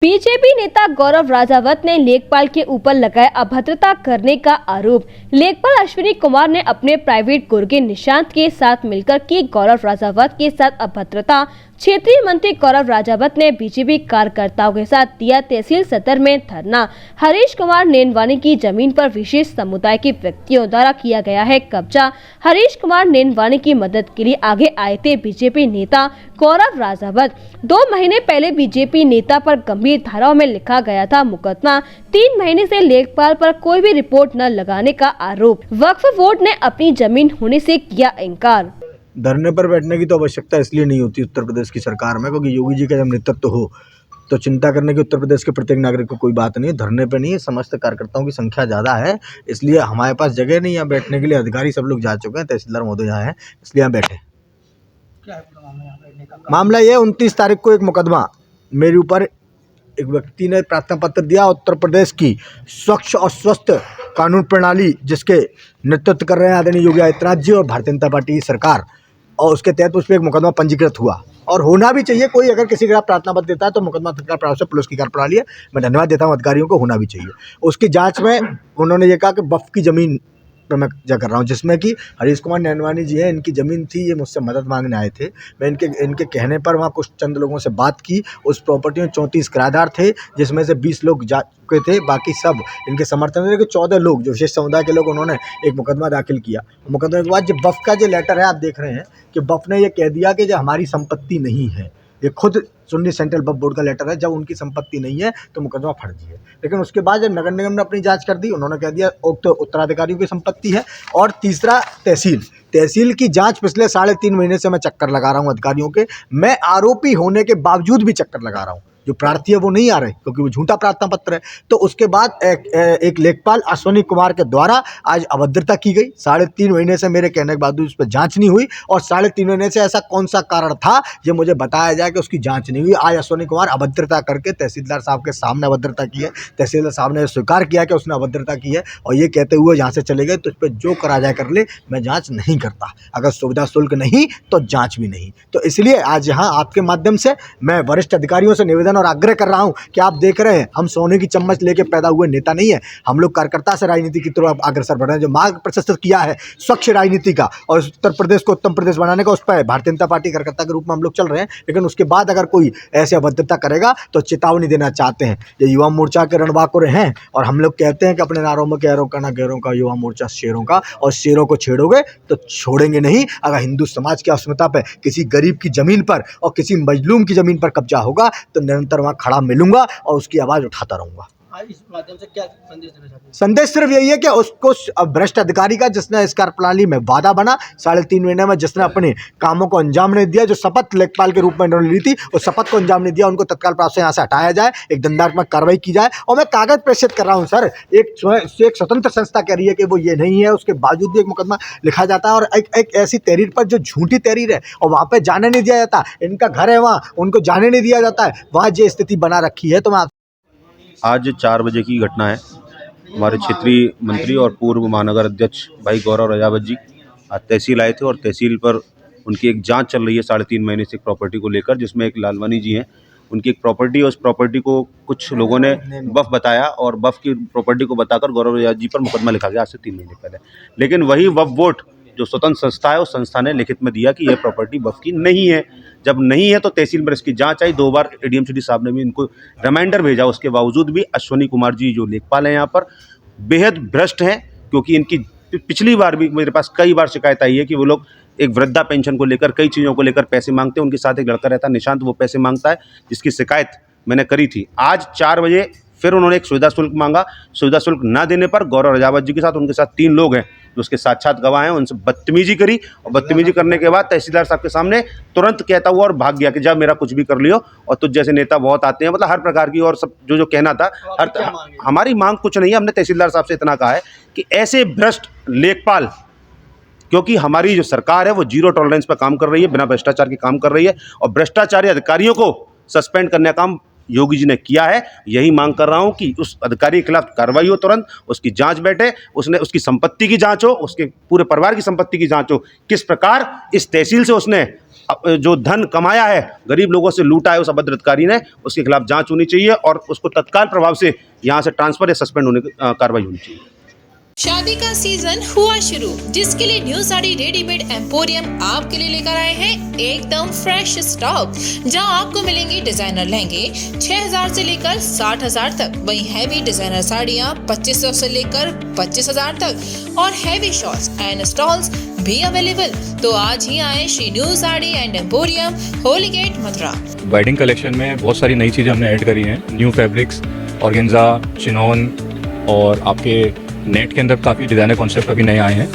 BJP नेता गौरव राजावत ने लेखपाल के ऊपर लगाया अभद्रता करने का आरोप। लेखपाल अश्विनी कुमार ने अपने प्राइवेट गुर्गे निशांत के साथ मिलकर की गौरव राजावत के साथ अभद्रता। क्षेत्रीय मंत्री गौरव राजावत ने बीजेपी कार्यकर्ताओं के साथ दिया तहसील सदर में धरना। हरीश कुमार नेनवानी की जमीन पर विशेष समुदाय के व्यक्तियों द्वारा किया गया है कब्जा। हरीश कुमार नेनवानी की मदद के लिए आगे आए थे बीजेपी नेता गौरव राजावत। 2 महीने पहले बीजेपी नेता पर गंभीर धाराओं में लिखा गया था मुकदमा। 3 महीने से लेखपाल पर कोई भी रिपोर्ट न लगाने का आरोप। वक्फ बोर्ड ने अपनी जमीन होने से किया इनकार। धरने पर बैठने की तो आवश्यकता इसलिए नहीं होती उत्तर प्रदेश की सरकार में, क्योंकि योगी जी का जब नेतृत्व हो तो चिंता करने की उत्तर प्रदेश के प्रत्येक नागरिक को कोई बात नहीं है। धरने पे नहीं है, समस्त कार्यकर्ताओं की संख्या ज़्यादा है, इसलिए हमारे पास जगह नहीं है बैठने के लिए। अधिकारी सब लोग जा चुके हैं, तहसीलदार महोदय यहाँ हैं, इसलिए यहाँ बैठे। मामला ये 29 तारीख को एक मुकदमा मेरे ऊपर एक व्यक्ति ने प्रार्थना पत्र दिया। उत्तर प्रदेश की स्वच्छ और स्वस्थ कानून प्रणाली जिसके नेतृत्व कर रहे हैं आदरणीय योगी आदित्यनाथ जी और भारतीय जनता पार्टी की सरकार, और उसके तहत उस पर एक मुकदमा पंजीकृत हुआ। और होना भी चाहिए, कोई अगर किसी के खिलाफ प्रार्थना पत्र देता है तो मुकदमा तत्काल प्रभाव से पुलिस की कार्यप्रणाली है। मैं धन्यवाद देता हूं अधिकारियों को, होना भी चाहिए। उसकी जांच में उन्होंने ये कहा कि वक्फ की ज़मीन पर मैं जा कर रहा हूँ, जिसमें कि हरीश कुमार नैनवानी जी हैं, इनकी ज़मीन थी, ये मुझसे मदद मांगने आए थे। मैं इनके कहने पर वहाँ कुछ चंद लोगों से बात की। उस प्रॉपर्टी में 34 किराएदार थे, जिसमें से 20 लोग जा चुके थे, बाकी सब इनके समर्थन में। 14 लोग जो विशेष समुदाय के लोग, उन्होंने एक मुकदमा दाखिल किया। मुकदमे के बाद जो वक्फ का जो लेटर है आप देख रहे हैं कि वक्फ ने ये कह दिया कि जो हमारी संपत्ति नहीं है, ये खुद सुन्नी सेंट्रल वक्फ बोर्ड का लेटर है, जब उनकी संपत्ति नहीं है तो मुकदमा फर्जी है। लेकिन उसके बाद जब नगर निगम ने अपनी जांच कर दी, उन्होंने कह दिया उक्त उत्तराधिकारियों की संपत्ति है। और तीसरा तहसील की जांच पिछले 3.5 महीने से मैं चक्कर लगा रहा हूं अधिकारियों के। मैं आरोपी होने के बावजूद भी चक्कर लगा रहा हूं, जो प्रार्थी है वो नहीं आ रहे क्योंकि वो झूठा प्रार्थना पत्र है। तो उसके बाद एक लेखपाल अश्विनी कुमार के द्वारा आज अभद्रता की गई। 3.5 महीने से मेरे कहने के बाद उस पर जांच नहीं हुई, और 3.5 महीने से ऐसा कौन सा कारण था ये मुझे बताया जाए कि उसकी जांच नहीं हुई। आज अश्विनी कुमार अभद्रता करके तहसीलदार साहब के सामने अभद्रता की है। तहसीलदार साहब ने स्वीकार किया कि उसने अभद्रता की है, और ये कहते हुए यहाँ से चले गए। तो इस पर जो करा जाए कर ले, मैं जाँच नहीं करता। अगर सुविधा शुल्क नहीं तो जाँच भी नहीं। तो इसलिए आज यहाँ आपके माध्यम से मैं वरिष्ठ अधिकारियों से निवेदन और आग्रह कर रहा हूं कि आप देख रहे हैं हम सोने की चम्मच लेके पैदा हुए नेता नहीं है। हम लोग कार्यकर्ता से राजनीति की तरफ अग्रसर बढ़ रहे हैं। जो मार्ग प्रशस्त किया है स्वच्छ राजनीति का और उत्तर प्रदेश को उत्तम प्रदेश बनाने का, उस पर भारतीय जनता पार्टी कार्यकर्ता के रूप में हम लोग चल रहे हैं। लेकिन उसके बाद अगर कोई ऐसे अभद्रता करेगा तो चेतावनी देना चाहते हैं। ये युवा मोर्चा के रणबांकुर हैं, और हम लोग कहते हैं कि अपने नारों में गैरों का ना गैरों का, युवा मोर्चा शेरों का, और शेरों को छेड़ोगे तो छोड़ेंगे नहीं। अगर हिंदू समाज की अस्मिता पर किसी गरीब की जमीन पर और किसी मजलूम की जमीन पर कब्जा होगा तो निरंतर वहां खड़ा मिलूंगा और उसकी आवाज उठाता रहूंगा। इस माध्यम से क्या संदेश देना चाहते हैं? संदेश सिर्फ यही है कि उसको भ्रष्ट अधिकारी का, जिसने इस कार्यप्रणाली में वादा बना 3.5 महीने में, जिसने अपने कामों को अंजाम नहीं दिया, जो शपथ लेखपाल के रूप में उन्होंने ली थी, उस शपथ को अंजाम नहीं दिया, उनको तत्काल प्रभाव से यहाँ से हटाया जाए, एक दंडात्मक कार्रवाई की जाए। और मैं कागज प्रेषित कर रहा हूँ सर, एक स्वतंत्र संस्था कह रही है कि वो ये नहीं है, उसके बावजूद भी एक मुकदमा लिखा जाता है। और एक ऐसी तहरीर पर जो झूठी तहरीर है, और वहाँ पर जाने नहीं दिया जाता। इनका घर है वहाँ, उनको जाने नहीं दिया जाता है, वहाँ ये स्थिति बना रखी है। तो मैं आज 4 बजे की घटना है। हमारे क्षेत्रीय मंत्री और पूर्व महानगर अध्यक्ष भाई गौरव राजावत जी आज तहसील आए थे, और तहसील पर उनकी एक जांच चल रही है 3.5 महीने से एक प्रॉपर्टी को लेकर, जिसमें एक लालवानी जी हैं, उनकी एक प्रॉपर्टी है। उस प्रॉपर्टी को कुछ लोगों ने वफ़ बताया, और वफ़ की प्रॉपर्टी को बताकर गौरव राजावत जी पर मुकदमा लिखा गया आज से 3 महीने पहले। लेकिन वही वफ़ बोर्ड जो स्वतंत्र संस्था है, उस संस्था ने लिखित में दिया कि यह प्रॉपर्टी वफ़ की नहीं है। जब नहीं है तो तहसील में इसकी जांच आई। 2 बार एडीएम साहब ने भी इनको रिमाइंडर भेजा, उसके बावजूद भी अश्विनी कुमार जी जो लेखपाल हैं यहाँ पर बेहद भ्रष्ट हैं। क्योंकि इनकी पिछली बार भी मेरे पास कई बार शिकायत आई है कि वो लोग एक वृद्धा पेंशन को लेकर, कई चीज़ों को लेकर पैसे मांगते हैं। उनके साथ एक लड़का रहता है निशांत, वो पैसे मांगता है, जिसकी शिकायत मैंने करी थी। आज 4 बजे फिर उन्होंने एक सुविधा शुल्क मांगा। सुविधा शुल्क ना देने पर गौरव राजावत जी के साथ, उनके साथ 3 लोग हैं जो उसके साक्षात गवाह हैं, उनसे बदतमीजी करी। और बदतमीजी करने के बाद तहसीलदार साहब के सामने तुरंत कहता हुआ और भाग गया कि जब मेरा कुछ भी कर लियो, और तुझ जैसे नेता बहुत आते हैं। मतलब हर प्रकार की, और सब जो कहना था। हमारी मांग कुछ नहीं है, हमने तहसीलदार साहब से इतना कहा है कि ऐसे भ्रष्ट लेखपाल, क्योंकि हमारी जो सरकार है वो जीरो टॉलरेंस पर काम कर रही है, बिना भ्रष्टाचार के काम कर रही है, और भ्रष्टाचारी अधिकारियों को सस्पेंड करने का काम योगी जी ने किया है। यही मांग कर रहा हूं कि उस अधिकारी के खिलाफ कार्रवाई हो, तुरंत उसकी जांच बैठे, उसकी संपत्ति की जांच हो, उसके पूरे परिवार की संपत्ति की जांच हो, किस प्रकार इस तहसील से उसने जो धन कमाया है, गरीब लोगों से लूटा है उस अभद्र अधिकारी ने, उसके खिलाफ जांच होनी चाहिए और उसको तत्काल प्रभाव से यहाँ से ट्रांसफर या सस्पेंड होने की कार्रवाई होनी चाहिए। शादी का सीजन हुआ शुरू, जिसके लिए न्यू साड़ी रेडीमेड एम्पोरियम आपके लिए लेकर आए हैं एकदम फ्रेश स्टॉक, जहां आपको मिलेंगे डिजाइनर लहंगे 6000 से लेकर 60000 तक, वहीं हैवी डिजाइनर साड़ियां 2500 से लेकर 25000 तक और हैवी शॉर्ट्स एंड स्टॉल्स भी अवेलेबल। तो आज ही आए Shri new sari and emporium, Holi gate, Mathura. Wedding collection में बहुत सारी नई चीज़ें हमने ऐड करी हैं, न्यू फैब्रिक्स, ऑर्गेन्जा, चिनोन और आपके नेट के अंदर काफ़ी डिज़ाइनर कॉन्सेप्ट अभी नए आए हैं।